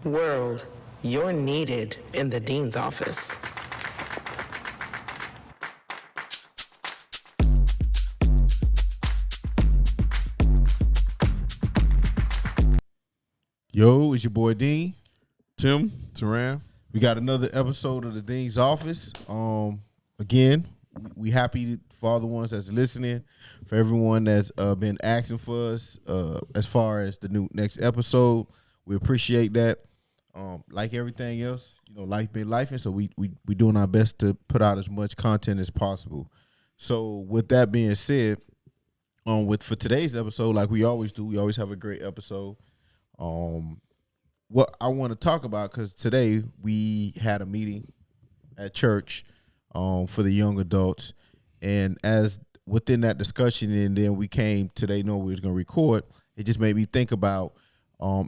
World, you're needed in the dean's office. Yo, it's your boy Dean. Tim, Teran. We got another episode of the Dean's Office. Again, we happy for all the ones that's listening, for everyone that's been asking for us as far as the next episode. We appreciate that. Like everything else, life been lifing, so we doing our best to put out as much content as possible. So with that being said, for today's episode, like we always do, we always have a great episode. What I want to talk about, because today we had a meeting at church for the young adults, and as within that discussion, and then we came today knowing we was going to record, it just made me think about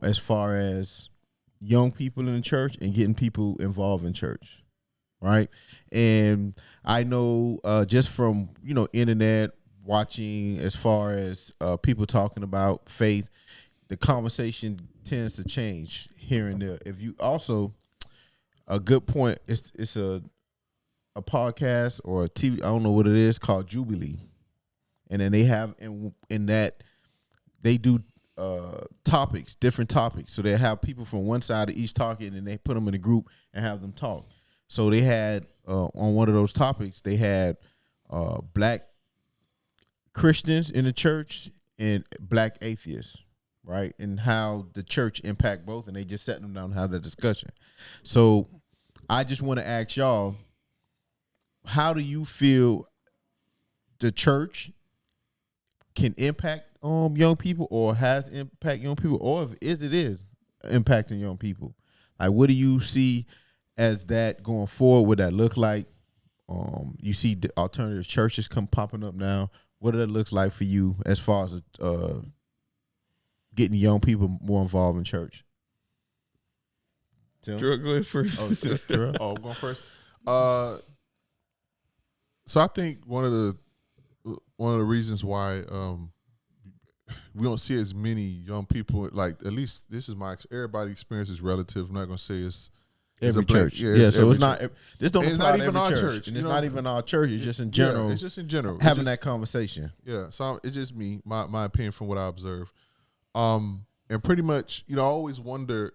as far as young people in the church and getting people involved in church, right? And I know just from internet watching, as far as people talking about faith, the conversation tends to change here and there. If you also, a good point, it's a podcast or a TV, I don't know what it is, called Jubilee. And then they have in that they do different topics. So they have people from one side of each talking, and they put them in a group and have them talk. So they had on one of those topics, they had black Christians in the church and black atheists, right? And how the church impact both, and they just sat them down and have that discussion. So I just want to ask y'all, how do you feel the church can impact young people, or has impact young people, or if it is impacting young people? Like, what do you see as that going forward? What that look like? You see the alternative churches popping up now. What does that look like for you as far as getting young people more involved in church? Tim? Drew, go ahead first. I'm going first. So I think one of the reasons why we don't see as many young people, like, at least this is everybody's experience is relative. I'm not gonna say it's every church. Yeah, so it's not. This don't apply not to even every our church, and it's not even our church. It's just in general. Yeah, it's just in general having that conversation. Yeah. So it's just me, my opinion from what I observe. And pretty much, I always wonder,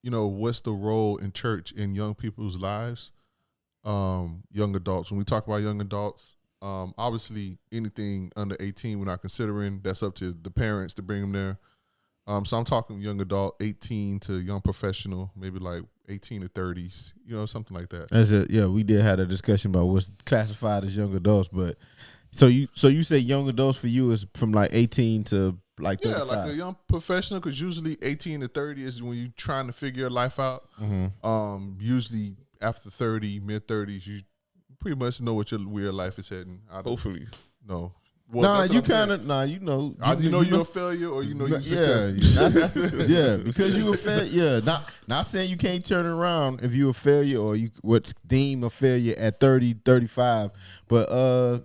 what's the role in church in young people's lives, young adults. When we talk about young adults, obviously anything under 18 we're not considering. That's up to the parents to bring them there. So I'm talking young adult, 18 to young professional, maybe like 18 to 30s, something like that. We did have a discussion about what's classified as young adults, but so you say young adults for you is from like 18 to like 35. Yeah, like a young professional, because usually 18 to 30 is when you're trying to figure your life out. Mm-hmm. Usually after 30, mid 30s, you pretty much know what your life is heading. Hopefully, no. Well, you kind of you know you're a failure, or you're success. Yeah, because you a failure. Yeah, not saying you can't turn it around if you a failure, or you what's deemed a failure at 30, 35. But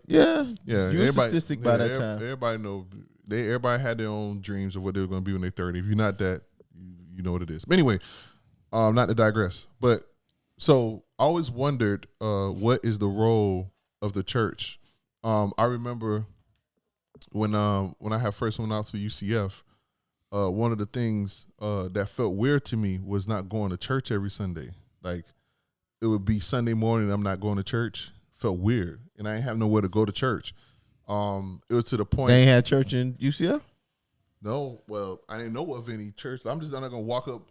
you're a statistic by that time. Everybody know. Everybody had their own dreams of what they were going to be when they're 30. If you're not that, you know what it is. But anyway, not to digress. But so I always wondered, what is the role of the church? I remember when I had first went out to UCF, one of the things that felt weird to me was not going to church every Sunday. Like, it would be Sunday morning, I'm not going to church. Felt weird, and I didn't have nowhere to go to church. It was to the point they ain't had church in UCF. No, well, I didn't know of any church. I'm not gonna walk up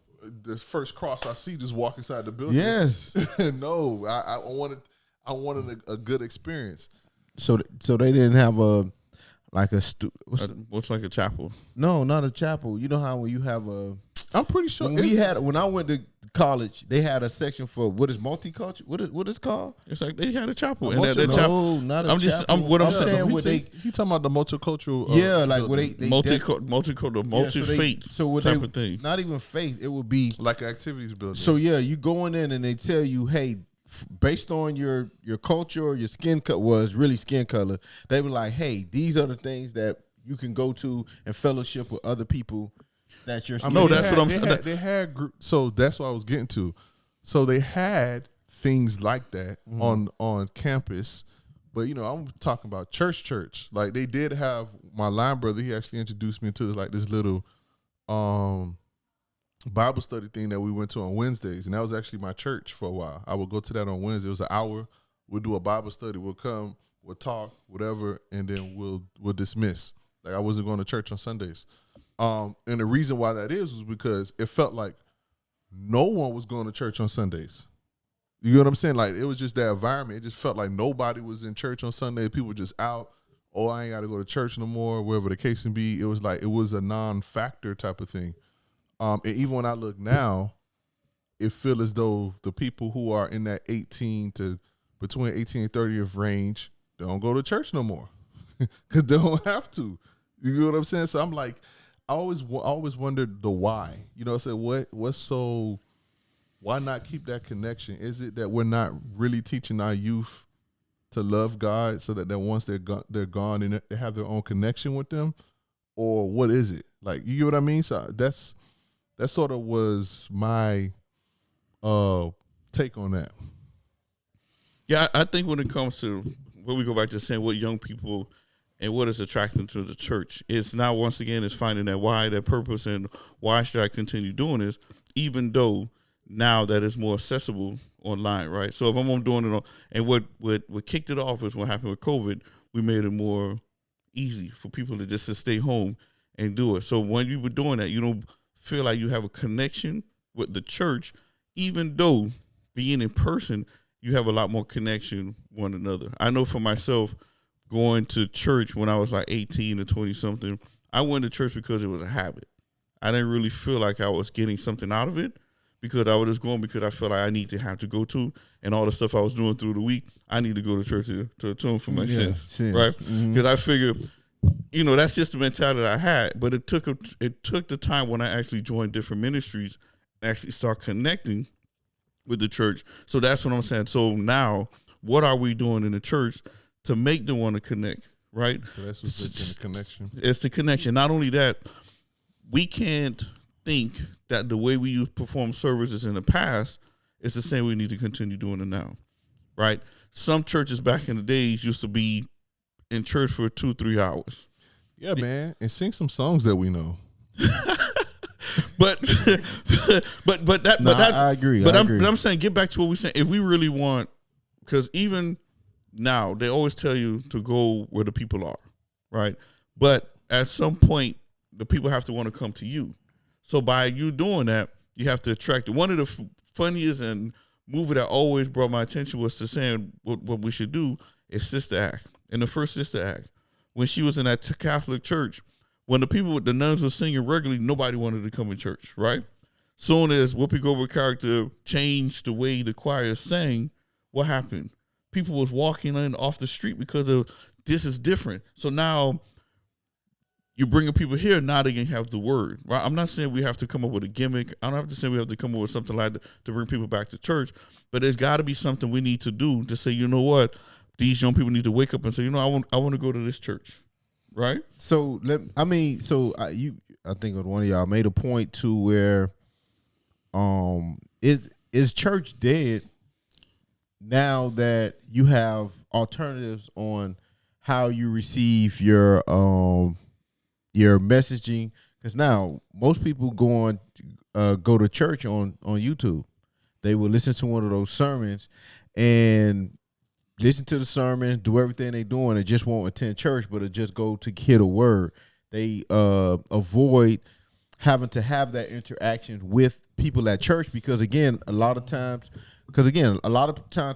this first cross I see, just walk inside the building. Yes, no, I wanted a good experience. So they didn't have what's like a chapel? No, not a chapel. You know how when you have I'm pretty sure when I went to college, they had a section for what is multicultural. What is called? It's like they had a chapel. Not a chapel. I'm saying. He talking about the multicultural. Multi-faith. So type of thing. Not even faith. It would be like an activities building. So you going in and they tell you, hey, based on your culture or your skin color, was really skin color. They were like, hey, these are the things that you can go to and fellowship with other people that you're I mean, No, they that's had- what I'm they saying. had- They had so that's what I was getting to. So they had things like that on campus, but I'm talking about church. Like they did have my line brother. He actually introduced me to this little Bible study thing that we went to on Wednesdays, and that was actually my church for a while. I would go to that on Wednesday. It was an hour. We'll do a Bible study. We'll come. We'll talk, whatever, and then we'll dismiss. Like I wasn't going to church on Sundays. And the reason why that is was because it felt like no one was going to church on Sundays. You know what I'm saying? Like it was just that environment. It just felt like nobody was in church on Sunday. People were just out. Oh, I ain't got to go to church no more. Wherever the case can be, it was like it was a non-factor type of thing. And even when I look now, it feels as though the people who are in that between 18 and 30th range, they don't go to church no more because they don't have to. You know what I'm saying? So I'm like, I always wondered the why. I said, what's so, why not keep that connection? Is it that we're not really teaching our youth to love God so that once they're gone and they have their own connection with them? Or what is it? Like, you get what I mean? So that sort of was my take on that. Yeah, I think when it comes to when we go back to saying what young people and what is attracting to the church, it's now once again it's finding that why, that purpose, and why should I continue doing this, even though now that it's more accessible online, right? So if I'm doing it and what kicked it off is what happened with COVID. We made it more easy for people to just to stay home and do it. So when you were doing that, you don't feel like you have a connection with the church, even though being in person, you have a lot more connection one another. I know for myself, going to church when I was like 18 or 20 something, I went to church because it was a habit. I didn't really feel like I was getting something out of it because I was just going because I felt like I need to have to go to, and all the stuff I was doing through the week, I need to go to church to atone for my sins, right? Because I figured, that's just the mentality I had. But it took the time when I actually joined different ministries, actually start connecting with the church. So that's what I'm saying. So now, what are we doing in the church to make them want to connect, right? So that's what's just in the connection. It's the connection. Not only that, we can't think that the way we used to perform services in the past is the same we need to continue doing it now, right? Some churches back in the days used to be in church for 2-3 hours. Yeah, man, and sing some songs that we know. But I agree. But I'm saying, get back to what we're saying. If we really want, because even now they always tell you to go where the people are, right? But at some point, the people have to want to come to you. So by you doing that, you have to attract it. One of the funniest and movie that always brought my attention was to saying what we should do is Sister Act. In the first Sister Act, when she was in that Catholic church, when the nuns were singing regularly, nobody wanted to come in church, right? Soon as Whoopi Goldberg's character changed the way the choir sang, what happened? People was walking in off the street because of this is different. So now you're bringing people here, now they can have the word, right? I'm not saying we have to come up with a gimmick. I don't have to say we have to come up with something like that to bring people back to church, but there's got to be something we need to do to say, you know what? These young people need to wake up and say, I want to go to this church, right? So I think one of y'all made a point to where, is church dead now that you have alternatives on how you receive your messaging? Because now most people go to church on YouTube. They will listen to one of those sermons and listen to the sermon, do everything they doing, and just won't attend church, but it just go to hear the word. They avoid having to have that interaction with people at church because again, a lot of times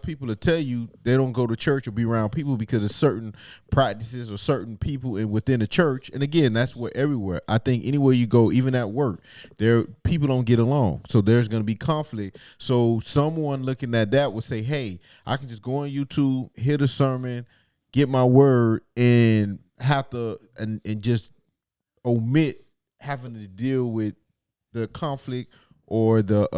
people will tell you they don't go to church or be around people because of certain practices or certain people within the church. And again, that's where everywhere. I think anywhere you go, even at work, people don't get along. So there's going to be conflict. So someone looking at that would say, hey, I can just go on YouTube, hear the sermon, get my word, and have to and just omit having to deal with the conflict or the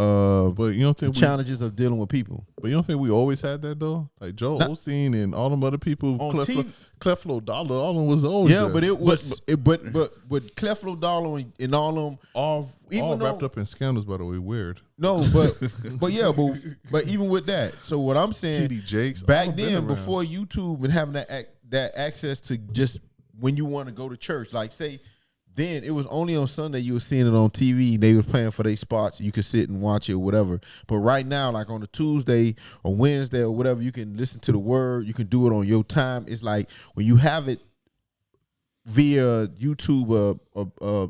But you don't think challenges of dealing with people. But you don't think we always had that though? Like Joe Osteen and all them other people, On Creflo Dollar, all of them was always Yeah, there. but it was but Creflo Dollar and all them all even wrapped up in scandals. By the way, weird. No, but even with that, so what I'm saying, TD Jakes back then before YouTube and having that access to just when you want to go to church, like say. Then it was only on Sunday you were seeing it on TV. They were playing for their spots. You could sit and watch it or whatever. But right now, like on a Tuesday or Wednesday or whatever, you can listen to the word. You can do it on your time. It's like when you have it via YouTube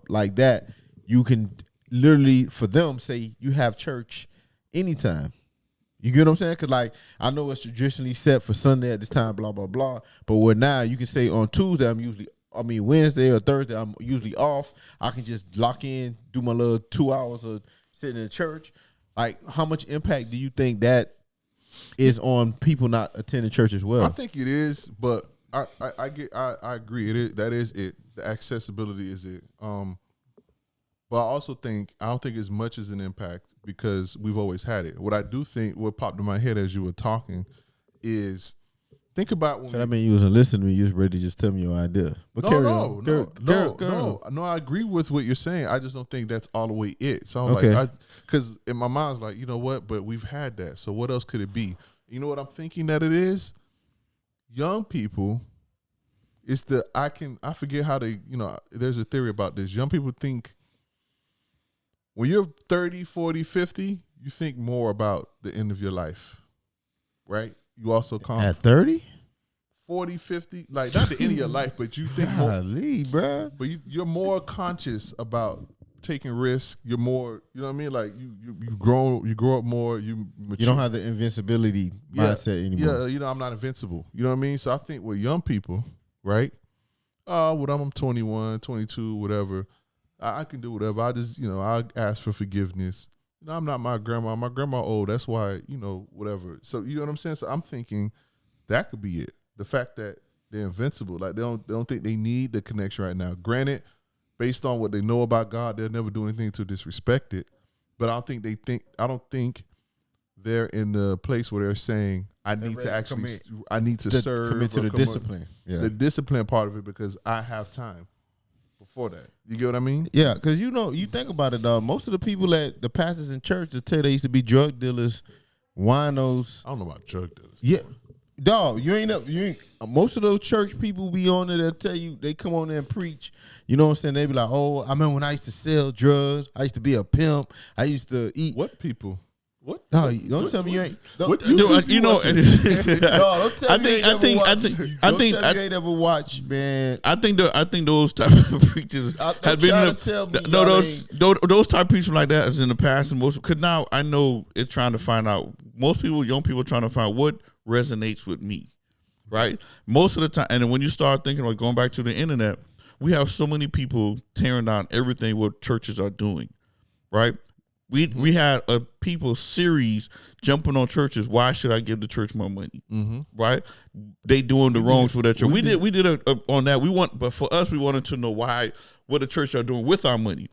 like that, you can literally, for them, say you have church anytime. You get what I'm saying? Because, like, I know it's traditionally set for Sunday at this time, blah, blah, blah. But what now, you can say on Tuesday, Wednesday or Thursday, I'm usually off. I can just lock in, do my little 2 hours of sitting in church. Like, how much impact do you think that is on people not attending church as well? I think it is, but I agree. It is, that is it. The accessibility is it. But I also think I don't think as much as an impact because we've always had it. What I do think, what popped in my head as you were talking, is think about when. So that mean you wasn't listening to me. You was ready to just tell me your idea. But No. I agree with what you're saying. I just don't think that's all the way it. So I'm like, because in my mind, it's like, you know what? But we've had that. So what else could it be? You know what I'm thinking that it is? Young people. It's I forget how they. There's a theory about this. Young people think when you're 30, 40, 50, you think more about the end of your life, right? You also at 30? 40, 50, like not the end of your life, but you think Golly, bro. But you're more conscious about taking risks. You're more, you know what I mean? Like you grow up more. You mature. You don't have the invincibility mindset anymore. Yeah, I'm not invincible. You know what I mean? So I think with young people, right? When I'm 21, 22, whatever, I can do whatever. I just, I ask for forgiveness. I'm not my grandma. My grandma old. That's why, whatever. So you know what I'm saying? So I'm thinking that could be it. The fact that they're invincible. Like they don't think they need the connection right now. Granted, based on what they know about God, they'll never do anything to disrespect it. But I don't think they're in the place where they're saying, I need to serve. Commit to the discipline. Yeah. The discipline part of it because I have time. Before that, you get what I mean? Yeah, because you think about it, dog. Most of the people the pastors in church that tell you they used to be drug dealers, winos. I don't know about drug dealers. Yeah, dog. You ain't. Most of those church people be on there. They'll tell you they come on there and preach. You know what I'm saying? They be like, "Oh, I remember when I used to sell drugs. I used to be a pimp. I used to eat." What people? What? No, don't tell me you ain't. What you know? don't tell me you ain't ever watched, man. I think those type of preachers have been those type of preachers like that is in the past, and because now I know it's trying to find out. Most people, young people, are trying to find what resonates with me, right? Most of the time, and when you start thinking like going back to the internet, we have so many people tearing down everything what churches are doing, right? We had a people series jumping on churches. Why should I give the church more money? Mm-hmm. Right? They doing the wrongs with that church. We did on that. But for us, we wanted to know what the church are doing with our money.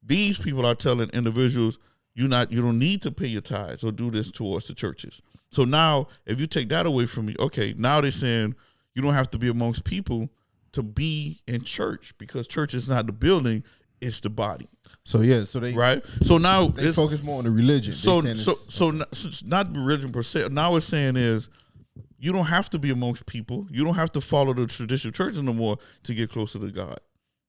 These people are telling individuals, you don't need to pay your tithes or do this towards the churches. So now, if you take that away from me, okay, now they're saying you don't have to be amongst people to be in church because church is not the building, it's the body. So yeah, so they right. So now they focus more on the religion. So not religion per se. Now it's saying is you don't have to be amongst people. You don't have to follow the traditional church no more to get closer to God,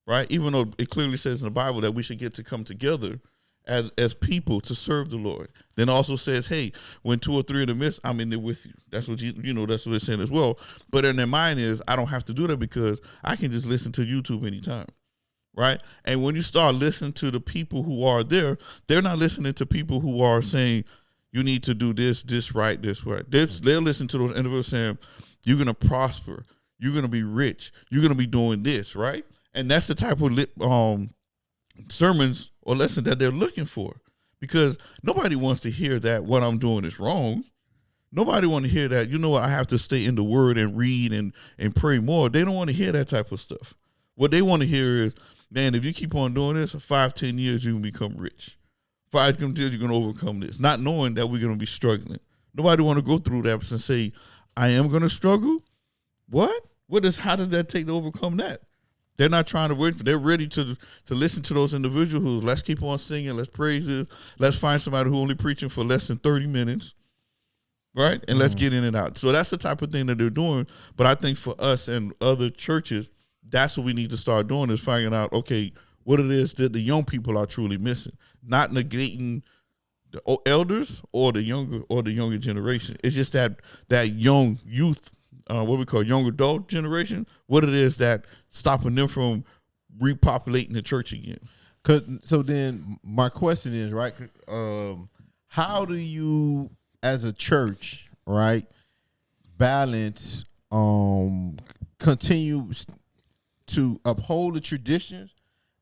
right? Even though it clearly says in the Bible that we should get to come together as people to serve the Lord. Then also says, hey, when 2 or 3 in the midst, I'm in there with you. That's what that's what it's saying as well. But in their mind is I don't have to do that because I can just listen to YouTube anytime. Right. And when you start listening to the people who are there, they're not listening to people who are saying you need to do this right, this right. They're listening to those individuals saying you're going to prosper. You're going to be rich. You're going to be doing this. Right. And that's the type of sermons or lessons that they're looking for, because nobody wants to hear that what I'm doing is wrong. Nobody want to hear that, I have to stay in the word and read and pray more. They don't want to hear that type of stuff. What they want to hear is, man, if you keep on doing this, 5-10 years, you can become rich. 5 come to you're going to overcome this, not knowing that we're going to be struggling. Nobody want to go through that and say, I am going to struggle. What? How did that take to overcome that? They're not trying to wait. They're ready to listen to those individuals who, let's keep on singing, let's praise it, let's find somebody who only preaching for less than 30 minutes, right? And let's get in and out. So that's the type of thing that they're doing. But I think for us and other churches, that's what we need to start doing, is finding out, okay, what it is that the young people are truly missing, not negating the elders or the younger generation. It's just that young youth, what we call young adult generation, what it is that stopping them from repopulating the church again. So then my question is, right, how do you as a church, right, balance continue to uphold the traditions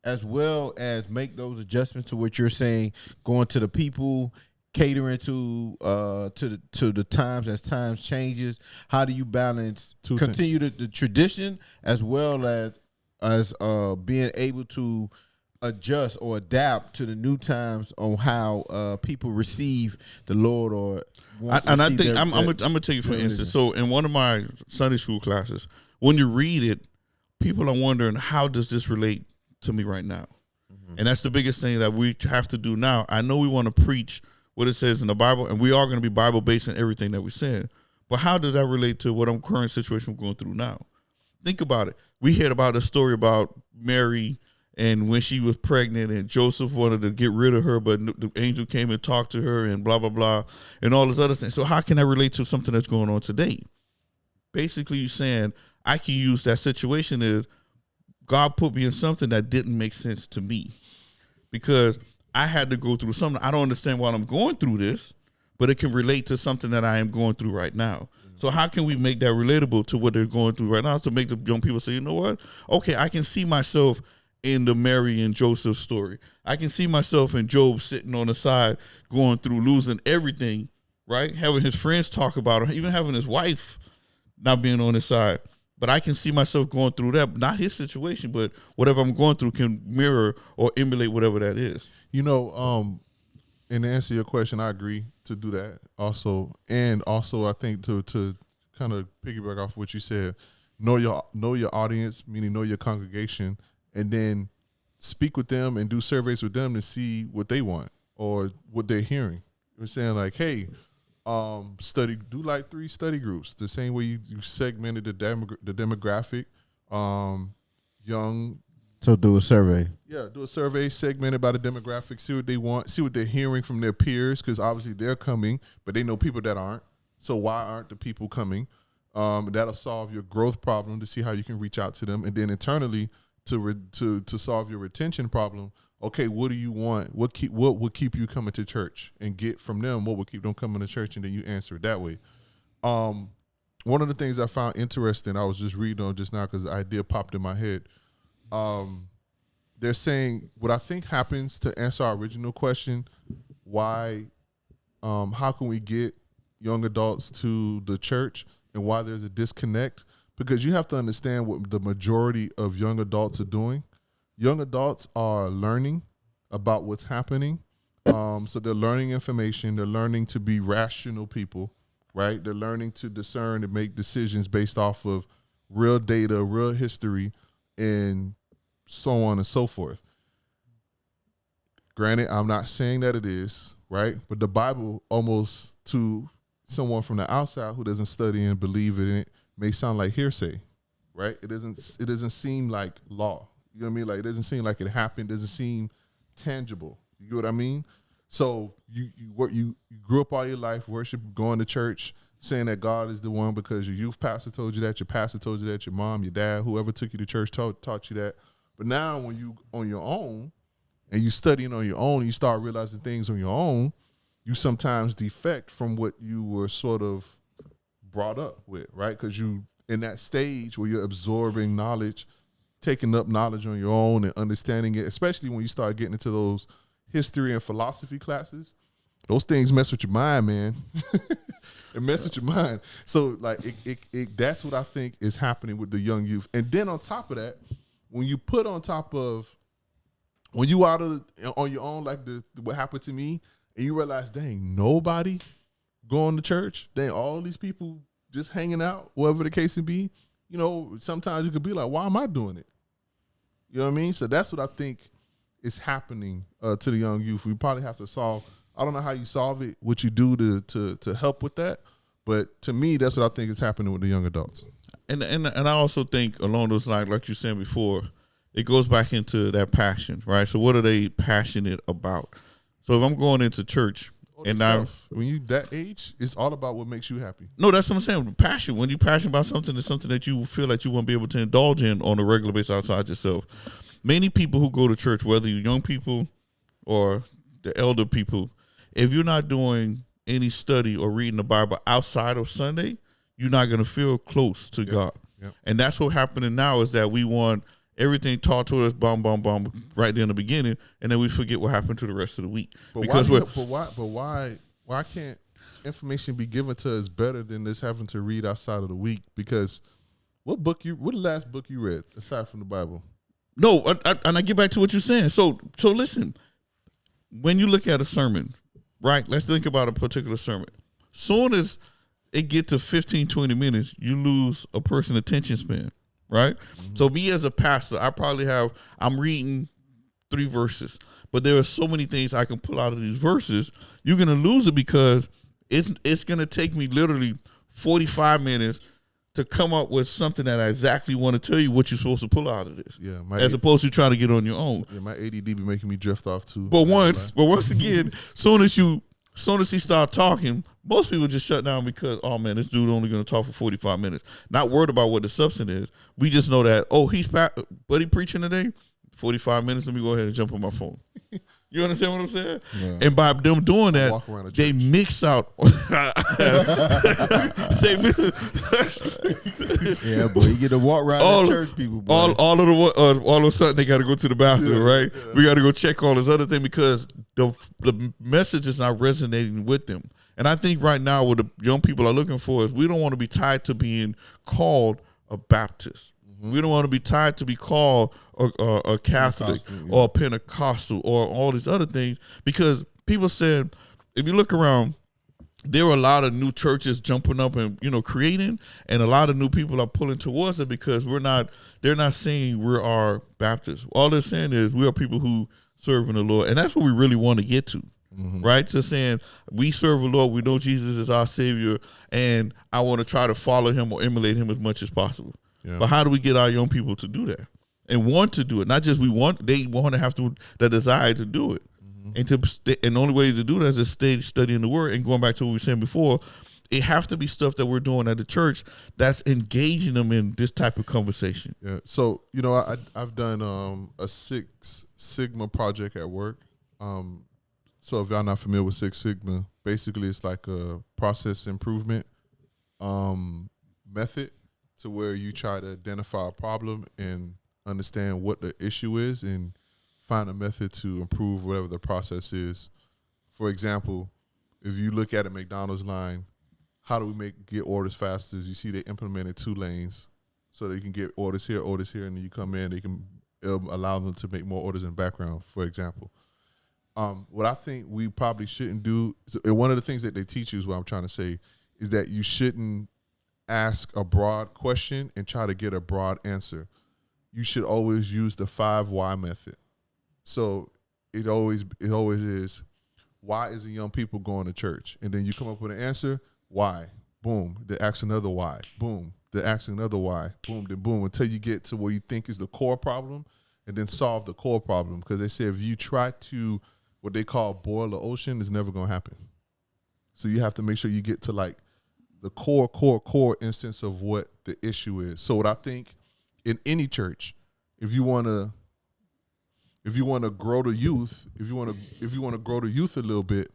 as well as make those adjustments to what you're saying, going to the people, catering to the times as times changes? How do you balance continue the tradition as well as being able to adjust or adapt to the new times on how people receive the Lord? Or and I think I'm gonna tell you, for instance. So in one of my Sunday school classes, when you read it, people are wondering, how does this relate to me right now? And that's the biggest thing that we have to do now. I know we want to preach what it says in the Bible, and we are going to be Bible based in everything that we say. But how does that relate to what current situation we're going through now? Think about it. We heard about a story about Mary, and when she was pregnant, and Joseph wanted to get rid of her, but the angel came and talked to her, and blah blah blah, and all this other things. So how can that relate to something that's going on today? Basically, you're saying I can use that situation as God put me in something that didn't make sense to me, because I had to go through something. I don't understand why I'm going through this, but it can relate to something that I am going through right now. So how can we make that relatable to what they're going through right now, to make the young people say, you know what? Okay, I can see myself in the Mary and Joseph story. I can see myself in Job sitting on the side, going through, losing everything, right? Having his friends talk about him, even having his wife not being on his side. But I can see myself going through that, not his situation, but whatever I'm going through can mirror or emulate whatever that is. You know, and to answer your question, I agree to do that also. And also, I think to kind of piggyback off what you said, know your audience, meaning know your congregation, and then speak with them and do surveys with them to see what they want or what they're hearing. We're saying like, hey, do like 3 study groups, the same way you segmented the demographic, young. So do a survey. Yeah, do a survey segmented by the demographic, see what they want, see what they're hearing from their peers, because obviously they're coming, but they know people that aren't. So why aren't the people coming? That'll solve your growth problem, to see how you can reach out to them, and then internally to solve your retention problem. Okay, what do you want? What would keep you coming to church? And get from them what would keep them coming to church, and then you answer it that way. One of the things I found interesting, I was just reading on just now because the idea popped in my head. They're saying what I think happens, to answer our original question, why, how can we get young adults to the church, and why there's a disconnect? Because you have to understand what the majority of young adults are doing. Young adults are learning about what's happening. So they're learning information. They're learning to be rational people, right? They're learning to discern and make decisions based off of real data, real history, and so on and so forth. Granted, I'm not saying that it is, right? But the Bible, almost to someone from the outside who doesn't study and believe in it, may sound like hearsay, right? It doesn't seem like law. You know what I mean? Like, it doesn't seem like it happened. It doesn't seem tangible. You get what I mean? So you grew up all your life worship, going to church, saying that God is the one because your youth pastor told you that, your pastor told you that, your mom, your dad, whoever took you to church taught you that. But now when you on your own and you studying on your own, you start realizing things on your own, you sometimes defect from what you were sort of brought up with, right? Because you in that stage where you're absorbing knowledge, taking up knowledge on your own and understanding it, especially when you start getting into those history and philosophy classes. Those things mess with your mind, man. It mess with your mind. So like it that's what I think is happening with the young youth. And then on top of that, when you put on top of when you out of on your own, like what happened to me, and you realize, dang, nobody going to church, dang, all these people just hanging out, whatever the case may be. You know, sometimes you could be like, why am I doing it? You know what I mean? So that's what I think is happening to the young youth. We probably have to solve. I don't know how you solve it, what you do to help with that, but to me, that's what I think is happening with the young adults. And I also think along those lines, like you said before, it goes back into that passion, right? So what are they passionate about? So if I'm going into church and when you that age, it's all about what makes you happy. no, that's what I'm saying. Passion. When you're passionate about something, it's something that you feel like you won't be able to indulge in on a regular basis outside yourself. Many people who go to church, whether you're young people or the elder people, if you're not doing any study or reading the Bible outside of Sunday, you're not going to feel close to God. Yep. And that's what's happening now is that we want everything taught to us, right there in the beginning, and then we forget what happened to the rest of the week. But why can't information be given to us better than this having to read outside of the week? Because what the last book you read aside from the Bible? No, and I get back to what you're saying. So listen, when you look at a sermon, right? Let's think about a particular sermon. Soon as it get to 15, 20 minutes, you lose a person's attention span, right? Mm-hmm. So me as a pastor, I'm reading 3 verses, but there are so many things I can pull out of these verses. You're going to lose it because it's going to take me literally 45 minutes to come up with something that I exactly want to tell you what you're supposed to pull out of this. Yeah, as opposed to trying to get on your own. Yeah, my ADD be making me drift off too. But once again, soon as he start talking, most people just shut down because, oh man, this dude only going to talk for 45 minutes. Not worried about what the substance is. We just know that, he preaching today? 45 minutes, let me go ahead and jump on my phone. You understand what I'm saying? Yeah. And by them doing that, they mix out. Yeah, boy, you get to walk around the church, people. Boy. All of a sudden, they got to go to the bathroom, right? Yeah. We got to go check all this other thing because the message is not resonating with them. And I think right now, what the young people are looking for is we don't want to be tied to being called a Baptist. We don't want to be tied to be called a Catholic or a Pentecostal or all these other things and people said, if you look around, there are a lot of new churches jumping up and creating, and a lot of new people are pulling towards it because they're not saying we are Baptists. All they're saying is we are people who serve in the Lord, and that's what we really want to get to. Mm-hmm. Right? Just saying we serve the Lord, we know Jesus is our Savior, and I want to try to follow him or emulate him as much as possible. Yeah. But how do we get our young people to do that and want to do it? Not just they want to have the desire to do it. Mm-hmm. And the only way to do that is to studying the word. And going back to what we were saying before, it has to be stuff that we're doing at the church that's engaging them in this type of conversation. Yeah. So, I've done a 6 Sigma project at work. So if y'all not familiar with 6 Sigma, basically it's like a process improvement method to where you try to identify a problem and understand what the issue is and find a method to improve whatever the process is. For example, if you look at a McDonald's line, how do we get orders faster? You see they implemented 2 lanes so they can get orders here, and then you come in, it'll allow them to make more orders in the background, for example. What I think we probably shouldn't do, one of the things that they teach you is what I'm trying to say, is that you shouldn't ask a broad question and try to get a broad answer. You should always use the 5 why method. So it always is, why is the young people going to church? And then you come up with an answer, why? Boom. Then ask another why. Boom. Then ask another why. Boom. Then boom. Until you get to where you think is the core problem, and then solve the core problem. Because they say if you try to what they call boil the ocean, it's never going to happen. So you have to make sure you get to like the core instance of what the issue is. So what I think in any church, if you want to grow the youth, if you want to grow the youth a little bit,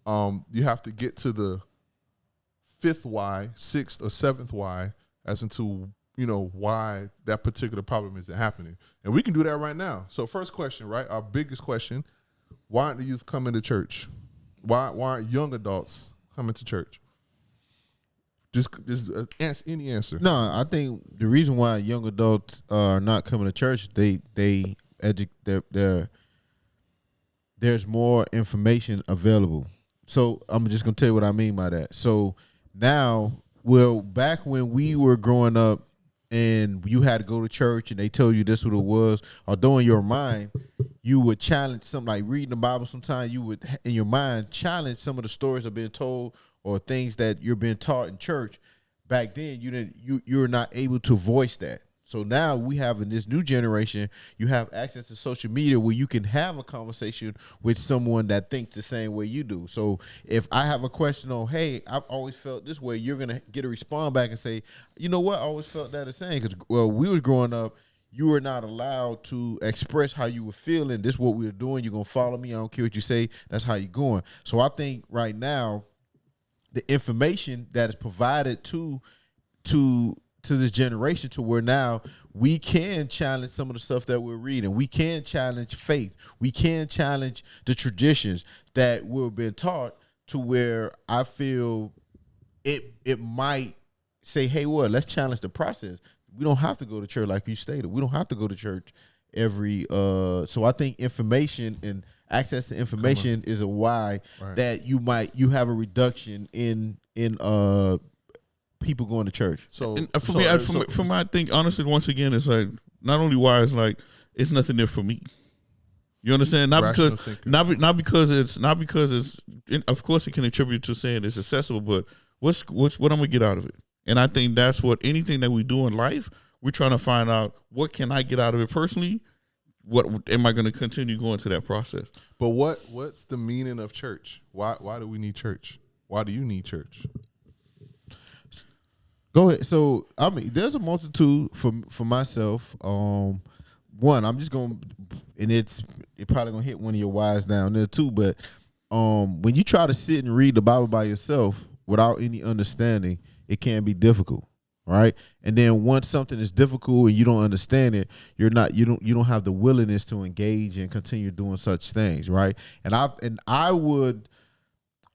you have to get to the 5th why, 6th or 7th why, as into why that particular problem isn't happening. And we can do that right now. So first question, right? Our biggest question: why aren't the youth coming to church? Why aren't young adults coming to church? Just answer any answer. No, I think the reason why young adults are not coming to church, they're there's more information available. So I'm just gonna tell you what I mean by that. So now, well, back when we were growing up and you had to go to church and they told you this what it was, although in your mind you would challenge something like reading the Bible. Sometimes you would in your mind challenge some of the stories that are being told or things that you're being taught in church. Back then you're not able to voice that. So now we have in this new generation, you have access to social media where you can have a conversation with someone that thinks the same way you do. So if I have a question on, hey, I've always felt this way, you're going to get a respond back and say, you know what, I always felt that the same. Because, well, we was growing up, you were not allowed to express how you were feeling. This is what we were doing. You're going to follow me. I don't care what you say. That's how you're going. So I think right now, the information that is provided to this generation to where now we can challenge some of the stuff that we're reading. We can challenge faith. We can challenge the traditions that we're being taught to where I feel it might say, hey, what? Let's challenge the process. We don't have to go to church like you stated. We don't have to go to church every so I think information and access to information is a why that you have a reduction in people going to church. So for me, I think honestly, once again, it's like not only why it's like it's nothing there for me. You understand? Not because it's of course it can attribute to saying it's accessible, but what I'm gonna get out of it? And I think that's what anything that we do in life, we're trying to find out what can I get out of it personally. What am I going to continue going through that process? But what's the meaning of church? Why do we need church? Why do you need church? Go ahead. So I mean, there's a multitude for myself. One, I'm just going, and it probably gonna hit one of your whys down there too. But when you try to sit and read the Bible by yourself without any understanding, it can be difficult, right? And then once something is difficult and you don't understand it, you don't have the willingness to engage and continue doing such things, right? And I would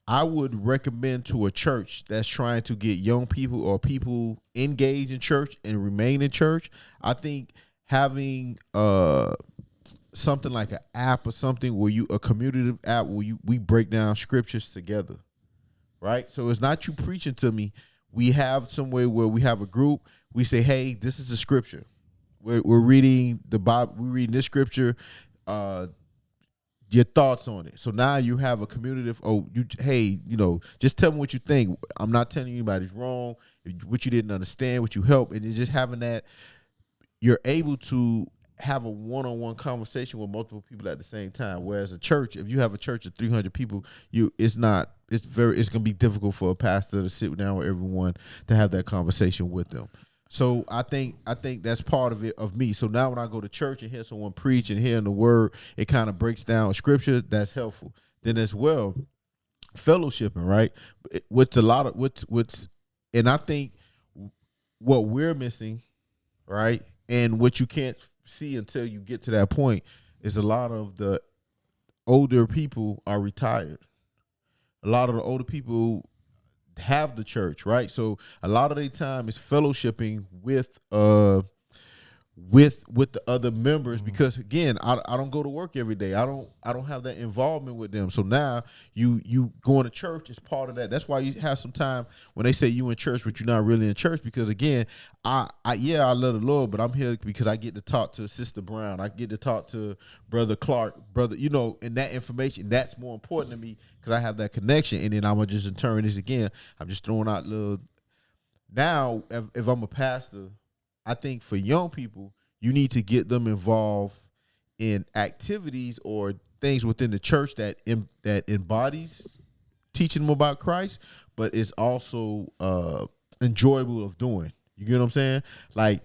recommend to a church that's trying to get young people or people engaged in church and remain in church, I think having something like an app or something where a community app where we break down scriptures together, right? So it's not you preaching to me. We have somewhere where we have a group. We say, hey, this is the scripture. We're reading the Bible. We're reading this scripture. Your thoughts on it. So now you have a community of, just tell me what you think. I'm not telling you anybody's wrong. What you didn't understand, what you help, and it's just having that. You're able to have a one-on-one conversation with multiple people at the same time. Whereas a church, if you have a church of 300 people, it's going to be difficult for a pastor to sit down with everyone to have that conversation with them. So I think that's part of it of me. So now when I go to church and hear someone preach and hearing the word, it kind of breaks down scripture. That's helpful. Then as well, fellowshipping, right? And I think what we're missing, right, and what you can't see until you get to that point is a lot of the older people are retired. A lot of the older people have the church, right? So a lot of their time is fellowshipping with the other members because again, I don't go to work every day. I don't have that involvement with them. So now you going to church is part of that. That's why you have some time when they say you in church, but you're not really in church because again, I love the Lord, but I'm here because I get to talk to Sister Brown. I get to talk to Brother Clark, and that information, that's more important to me because I have that connection. And then I'm going to just in turn this again. I'm just throwing out little. Now, if I'm a pastor, I think for young people, you need to get them involved in activities or things within the church that embodies teaching them about Christ, but it's also enjoyable of doing. You get what I'm saying? Like,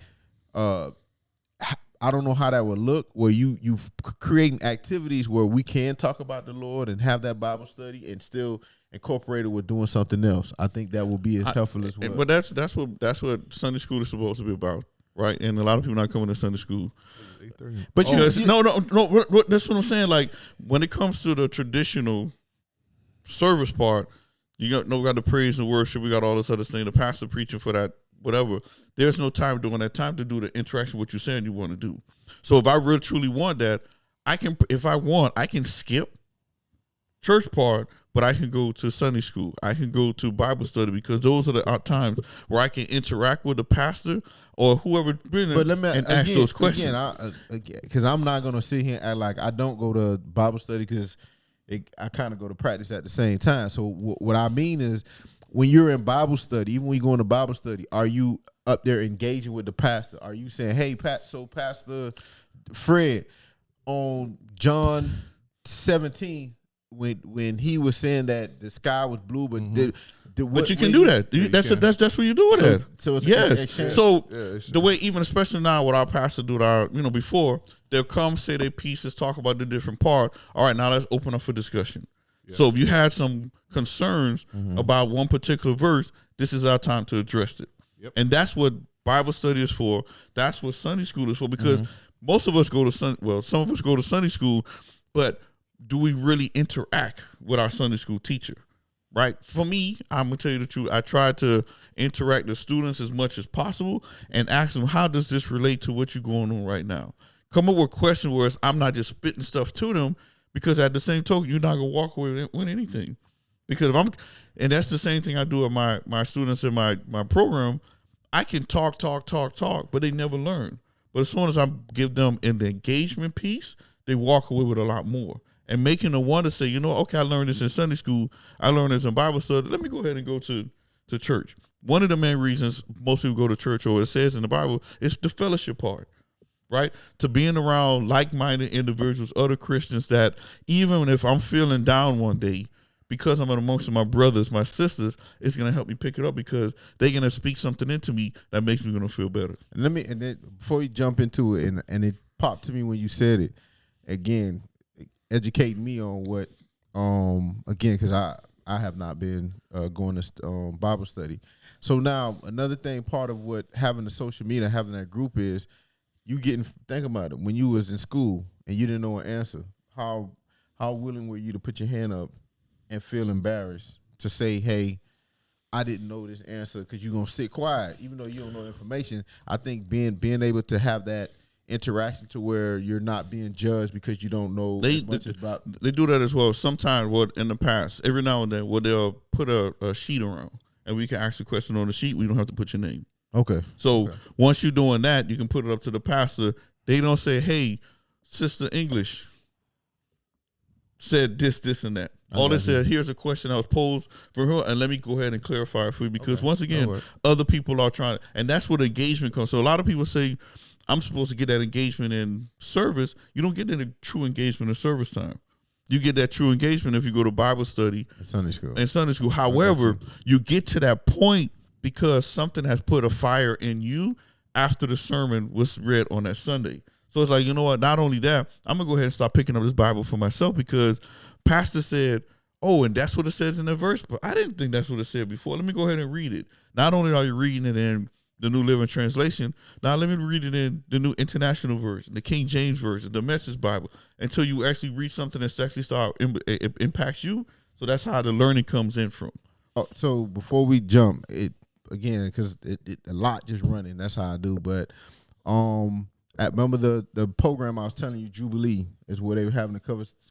I don't know how that would look where you creating activities where we can talk about the Lord and have that Bible study and still incorporate it with doing something else. I think that will be as helpful as well. But that's what Sunday school is supposed to be about, right? And a lot of people not coming to Sunday school. But no, that's what I'm saying. Like when it comes to the traditional service part, we got the praise and worship. We got all this other thing. The pastor preaching for that. Whatever, there's no time during that time to do the interaction what you're saying you want to do. So if I really truly want that, I can skip church part, but I can go to Sunday school. I can go to Bible study because those are the times where I can interact with the pastor or whoever been But let me and ask those questions. Because I'm not gonna sit here and act like I don't go to Bible study because I kind of go to practice at the same time. So what I mean is, when you're in Bible study, even when you go into Bible study, are you up there engaging with the pastor? Are you saying, "Hey, Pastor Fred, on John 17, when he was saying that the sky was blue, but But you can do that. That's what you do with it. So it's yes. So the way, even especially now, what our pastor do, before they'll come say their pieces, talk about the different part. All right, now let's open up for discussion. Yeah. So if you had some concerns about one particular verse, this is our time to address it. Yep. And that's what Bible study is for. That's what Sunday school is for. Because most of us go to some of us go to Sunday school, but do we really interact with our Sunday school teacher? Right. For me, I'm gonna tell you the truth. I try to interact with students as much as possible and ask them, how does this relate to what you're going on right now? Come up with questions where I'm not just spitting stuff to them, because at the same token, you're not gonna walk away with anything. Because and that's the same thing I do with my students in my program. I can talk, but they never learn. But as soon as I give them an engagement piece, they walk away with a lot more. And making them want to say, okay, I learned this in Sunday school, I learned this in Bible study, let me go ahead and go to church. One of the main reasons most people go to church, or it says in the Bible, is the fellowship part, right? To being around like-minded individuals, other Christians, that even if I'm feeling down one day, because I'm amongst my brothers, my sisters, it's going to help me pick it up, because they're going to speak something into me that makes me going to feel better. And then before you jump into it, and it popped to me when you said it, again, educate me on what, again, because I have not been going to Bible study. So now another thing, part of what having the social media, having that group is, think about it, when you was in school and you didn't know an answer, how willing were you to put your hand up and feel embarrassed to say, hey, I didn't know this answer, because you're going to sit quiet even though you don't know information. I think being able to have that interaction to where you're not being judged because you don't know as much about. They do that as well. Sometimes, in the past, every now and then, they'll put a sheet around, and we can ask the question on the sheet. We don't have to put your name. Okay. So once you're doing that, you can put it up to the pastor. They don't say, "Hey, Sister English said this, and that." All they said, "Here's a question that was posed for her, and let me go ahead and clarify it for you." Because once again, other people are trying, and that's where the engagement comes. So a lot of people say, I'm supposed to get that engagement in service. You don't get that true engagement in service time. You get that true engagement if you go to Bible study in Sunday school. However, you get to that point because something has put a fire in you after the sermon was read on that Sunday. So it's like, you know what? Not only that, I'm going to go ahead and start picking up this Bible for myself, because pastor said, oh, and that's what it says in the verse, but I didn't think that's what it said before. Let me go ahead and read it. Not only are you reading it in the New Living Translation, now let me read it in the New International Version, the King James Version, the Message Bible, until you actually read something that's actually it impacts you. So that's how the learning comes in from. Oh, so before we jump, again, because a lot just running, that's how I do. But remember the program I was telling you, Jubilee, is where they were having a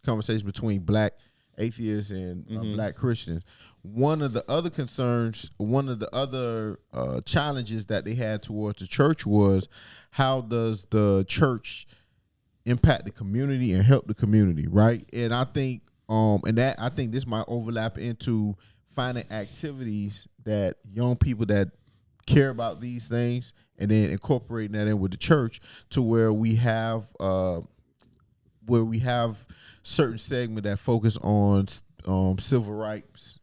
conversation between black atheists and black Christians. One of the other concerns, one of the other challenges that they had towards the church was, how does the church impact the community and help the community, right? And I think I think this might overlap into finding activities that young people that care about these things, and then incorporating that in with the church, to where we have certain segment that focus on civil rights,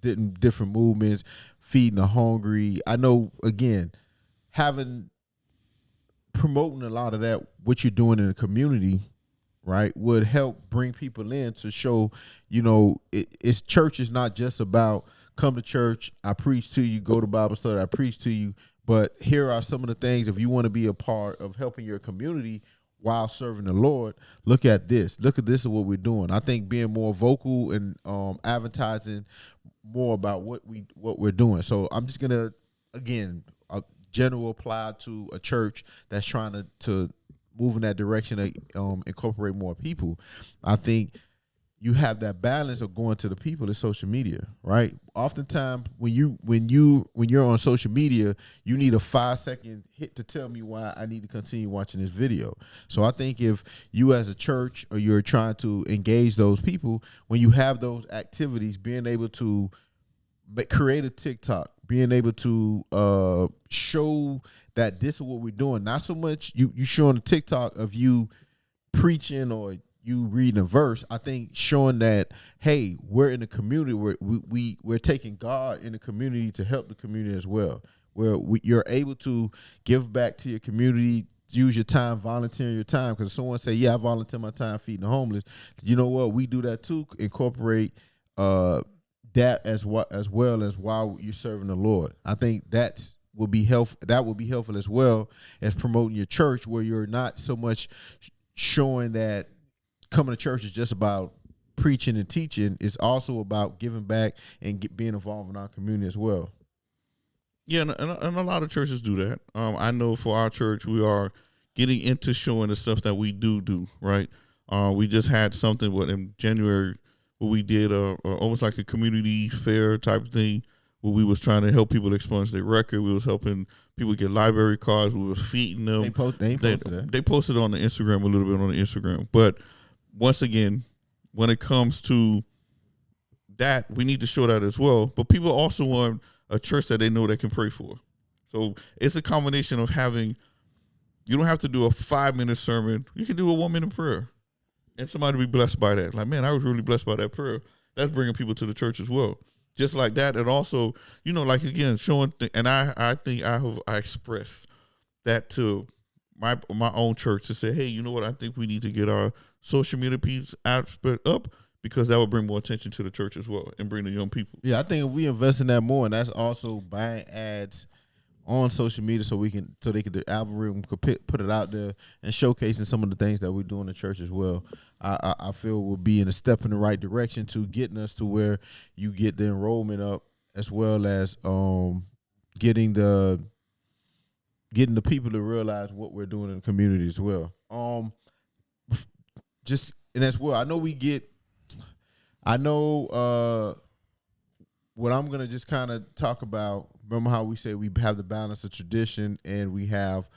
different movements, feeding the hungry. I know, again, promoting a lot of that, what you're doing in the community, right, would help bring people in to show, it's church is not just about come to church, I preach to you, go to Bible study, I preach to you, but here are some of the things, if you want to be a part of helping your community while serving the Lord, look at this. Look at this is what we're doing. I think being more vocal and advertising more about what we're doing. So I'm just gonna, again, a general apply to a church that's trying to move in that direction, incorporate more people. I think you have that balance of going to the people is social media, right? Oftentimes when you're on social media, you need a 5-second hit to tell me why I need to continue watching this video. So I think if you as a church or you're trying to engage those people, when you have those activities, being able to create a TikTok, being able to show that this is what we're doing, not so much you showing a TikTok of you preaching or you reading a verse. I think showing that, hey, we're in the community, we're taking God in the community to help the community as well, where you're able to give back to your community, use your time, volunteer your time. Because someone say, yeah, I volunteer my time feeding the homeless. You know what? We do that too. Incorporate that as well as while you're serving the Lord. I think that will be helpful as well as promoting your church, where you're not so much showing that coming to church is just about preaching and teaching. It's also about giving back and being involved in our community as well. Yeah, and a lot of churches do that. I know for our church, we are getting into showing the stuff that we do, right? We just had something in January where we did almost like a community fair type thing, where we was trying to help people expunge their record. We was helping people get library cards. We was feeding them. They posted on the Instagram, a little bit on the Instagram. But once again, when it comes to that, we need to show that as well. But people also want a church that they know they can pray for. So it's a combination of having, you don't have to do a 5-minute sermon. You can do a 1-minute prayer. And somebody be blessed by that. Like, man, I was really blessed by that prayer. That's bringing people to the church as well. Just like that. And also, like, again, showing, and I think I express that to my own church to say, hey, you know what? I think we need to get our social media piece aspect up, because that would bring more attention to the church as well and bring the young people. Yeah, I think if we invest in that more, and that's also buying ads on social media so the algorithm could put it out there and showcasing some of the things that we do in the church as well. I feel will be in a step in the right direction to getting us to where you get the enrollment up, as well as getting the people to realize what we're doing in the community as well. And as well, I know what I'm going to just kind of talk about. Remember how we say we have the balance of tradition, and we have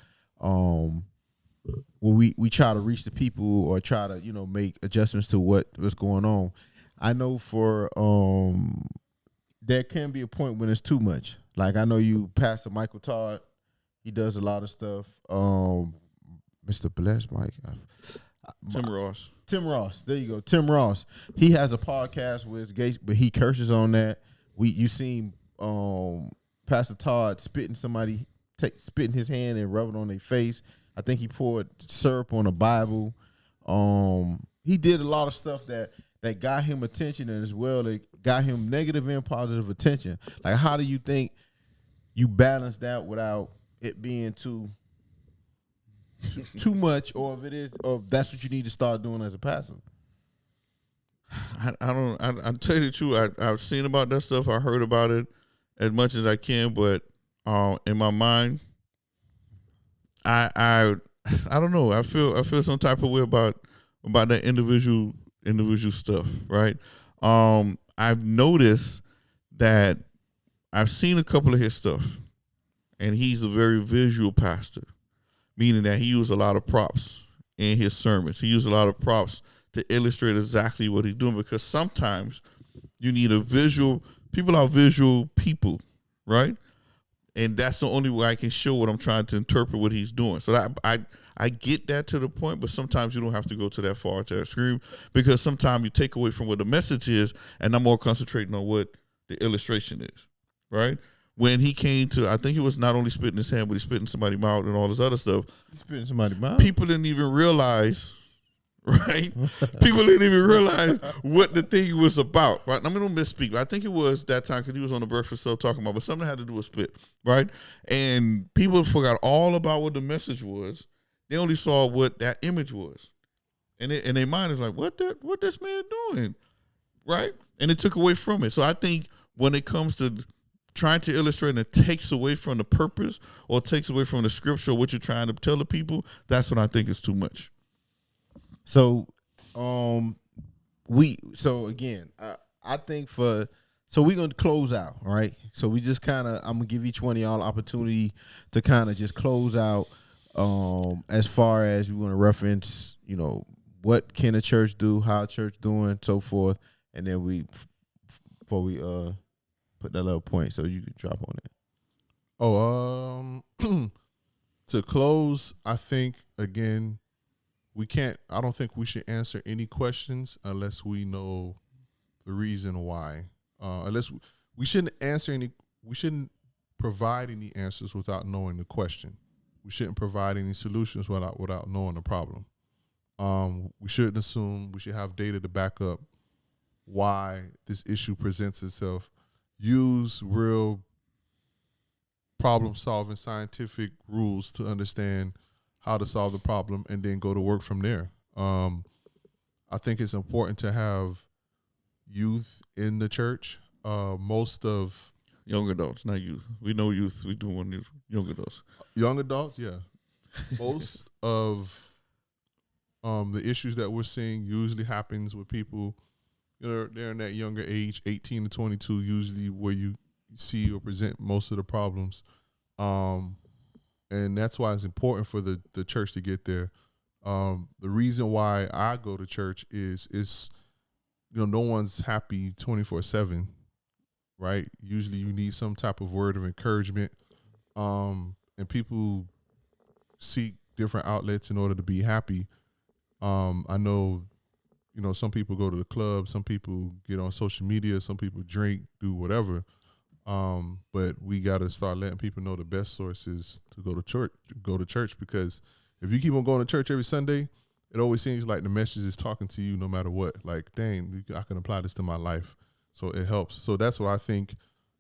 we try to reach the people or try to make adjustments to what's going on. I know for there can be a point when it's too much. Like, I know you Pastor Michael Todd, he does a lot of stuff. Mr. Bless Mike. Tim Ross. There you go. Tim Ross. He has a podcast with Gates, but he curses on that. You seen Pastor Todd spitting his hand and rubbing on their face. I think he poured syrup on a Bible. He did a lot of stuff that got him attention, and as well it got him negative and positive attention. Like, how do you think you balance that without it being too much, or if that's what you need to start doing as a pastor? I'll tell you the truth. I've seen about that stuff. I heard about it as much as I can, but in my mind, I don't know. I feel some type of way about that individual stuff, right? I've noticed that I've seen a couple of his stuff, and he's a very visual pastor, meaning that he used a lot of props in his sermons. He used a lot of props to illustrate exactly what he's doing, because sometimes you need a visual. People are visual people, right? And that's the only way I can show what I'm trying to interpret what he's doing. So that I get that to the point, but sometimes you don't have to go to that far, to that extreme, because sometimes you take away from what the message is, and I'm more concentrating on what the illustration is, right? When he came to, I think he was not only spitting his hand, but he spit in somebody's mouth and all this other stuff. He spit in somebody's mouth? People didn't even realize, right? People didn't even realize what the thing was about, right? I mean, don't misspeak. I think it was that time, because he was on the Breakfast Show talking about, but something had to do with spit, right? And people forgot all about what the message was. They only saw what that image was, and their mind is like, what this man doing, right? And it took away from it. So I think when it comes to trying to illustrate and it takes away from the purpose or takes away from the scripture or what you're trying to tell the people, that's what I think is too much. So So again, I think so we're gonna close out, right? So we just kind of, I'm gonna give each one of y'all opportunity to kind of just close out. As far as we want to reference, what can a church do, how a church doing, so forth, and then before we put that little point, so you can drop on it. To close, I think again, I don't think we should answer any questions unless we know the reason why. We shouldn't provide any answers without knowing the question. We shouldn't provide any solutions without knowing the problem. We shouldn't assume. We should have data to back up why this issue presents itself. Use real problem-solving scientific rules to understand how to solve the problem, and then go to work from there. I think it's important to have youth in the church. Most of Young adults, not youth. We know youth. We do want young adults. Young adults, yeah. Most of the issues that we're seeing usually happens with people, they're in that younger age, 18 to 22, usually where you see or present most of the problems. And that's why it's important for the church to get there. The reason why I go to church is no one's happy 24/7, right? Usually you need some type of word of encouragement, and people seek different outlets in order to be happy. I know, some people go to the club, some people get on social media, some people drink, do whatever. But we got to start letting people know the best source is to go to church, because if you keep on going to church every Sunday, it always seems like the message is talking to you no matter what. Like, dang, I can apply this to my life. So it helps. So that's why I think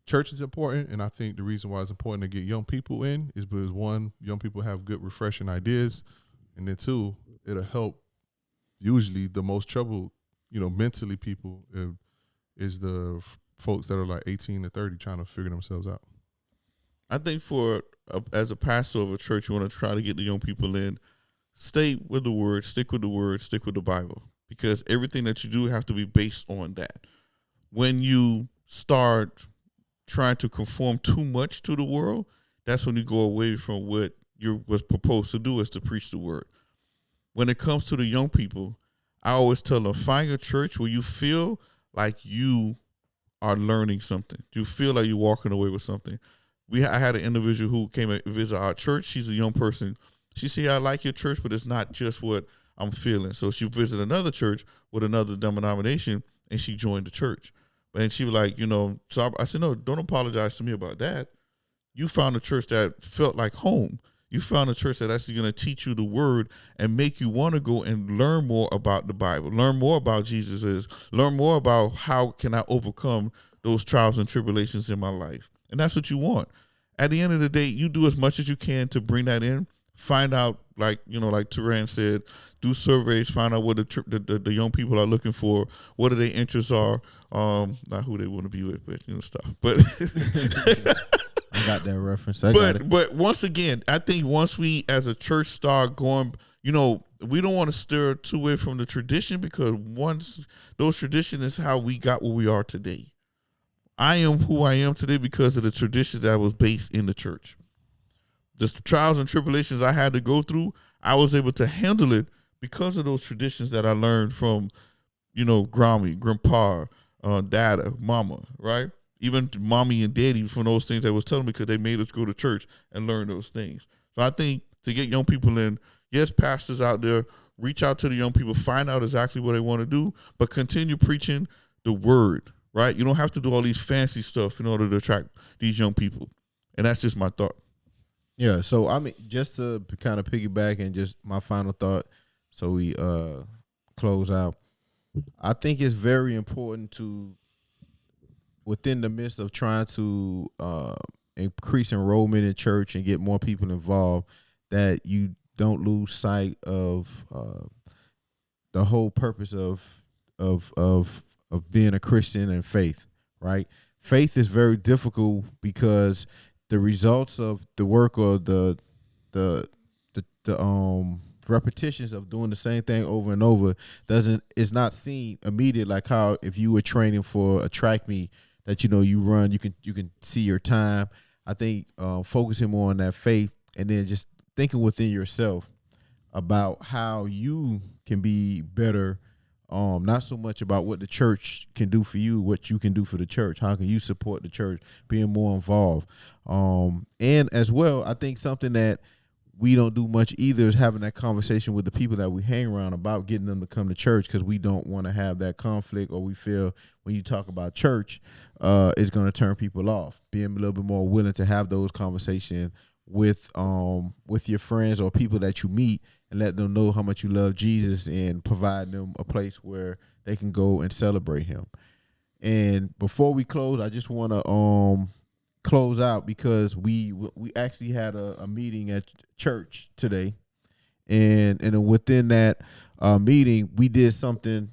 church is important. And I think the reason why it's important to get young people in is because, one, young people have good, refreshing ideas. And then two, it'll help usually the most troubled, mentally people is the folks that are like 18 to 30 trying to figure themselves out. I think as a pastor of a church, you want to try to get the young people in. Stay with the word, stick with the word, stick with the Bible, because everything that you do have to be based on that. When you start trying to conform too much to the world, that's when you go away from what you was proposed to do, is to preach the word. When it comes to the young people, I always tell them, find a church where you feel like you are learning something. You feel like you're walking away with something. I had an individual who came and visit our church. She's a young person. She said, I like your church, but it's not just what I'm feeling. So she visited another church with another denomination, and she joined the church. And she was like, so I said, no, don't apologize to me about that. You found a church that felt like home. You found a church that's actually going to teach you the word and make you want to go and learn more about the Bible, learn more about Jesus, learn more about how can I overcome those trials and tribulations in my life. And that's what you want. At the end of the day, you do as much as you can to bring that in. Find out, like D3AN said, do surveys, find out what the young people are looking for, what their interests are, not who they want to be with, but stuff. But I got that reference. But once again, I think once we as a church start going, we don't want to steer too away from the tradition, because once those traditions is how we got where we are today. I am who I am today because of the tradition that was based in the church. The trials and tribulations I had to go through, I was able to handle it because of those traditions that I learned from, Grammy, Grandpa, Dada, Mama, right? Even mommy and daddy, from those things they was telling me, because they made us go to church and learn those things. So I think to get young people in, yes, pastors out there, reach out to the young people, find out exactly what they want to do, but continue preaching the word, right? You don't have to do all these fancy stuff in order to attract these young people. And that's just my thought. Yeah, so I mean, just to kind of piggyback and just my final thought, so we close out. I think it's very important to, within the midst of trying to increase enrollment in church and get more people involved, that you don't lose sight of the whole purpose of being a Christian and faith, right? Faith is very difficult because the results of the work or the repetitions of doing the same thing over and over is not seen immediate, like how if you were training for a track meet that you run, you can see your time. I think focusing more on that faith and then just thinking within yourself about how you can be better. Not so much about what the church can do for you, what you can do for the church. How can you support the church, being more involved? And as well, I think something that we don't do much either is having that conversation with the people that we hang around about getting them to come to church, because we don't want to have that conflict, or we feel when you talk about church, it's going to turn people off. Being a little bit more willing to have those conversations with your friends or people that you meet, and let them know how much you love Jesus and provide them a place where they can go and celebrate him. And before we close, I just want to close out because we actually had a meeting at church today, and within that meeting we did something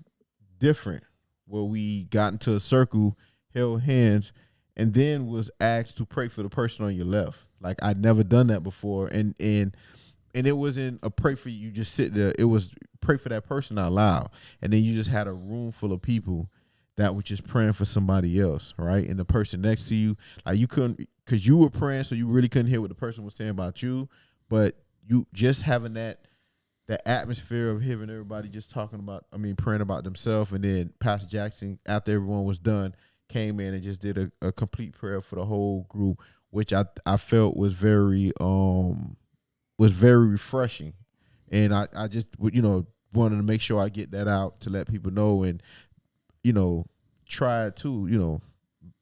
different where we got into a circle, held hands, and then was asked to pray for the person on your left. Like, I'd never done that before, and it wasn't a pray for you just sit there. It was pray for that person out loud, and then you just had a room full of people that was just praying for somebody else, right? And the person next to you, like, you couldn't, because you were praying, so you really couldn't hear what the person was saying about you, but you just having that atmosphere of hearing everybody just praying about themselves. And then Pastor Jackson, after everyone was done, came in and just did a complete prayer for the whole group, which I felt was very refreshing. And I just wanted to make sure I get that out to let people know, and try to,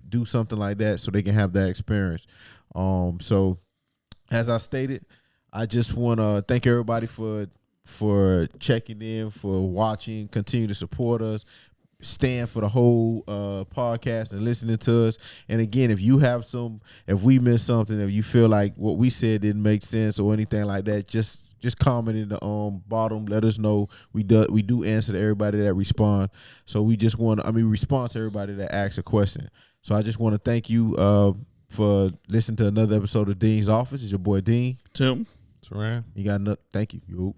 do something like that so they can have that experience. So as I stated, I just want to thank everybody for checking in, for watching, continue to support us, stand for the whole podcast and listening to us. And again, if we missed something, if you feel like what we said didn't make sense or anything like that, just comment in the bottom. Let us know. We do answer to everybody that respond. So we just respond to everybody that asks a question. So I just want to thank you for listening to another episode of Dean's Office. It's your boy Dean. Tim. Saran. You got enough. Thank you.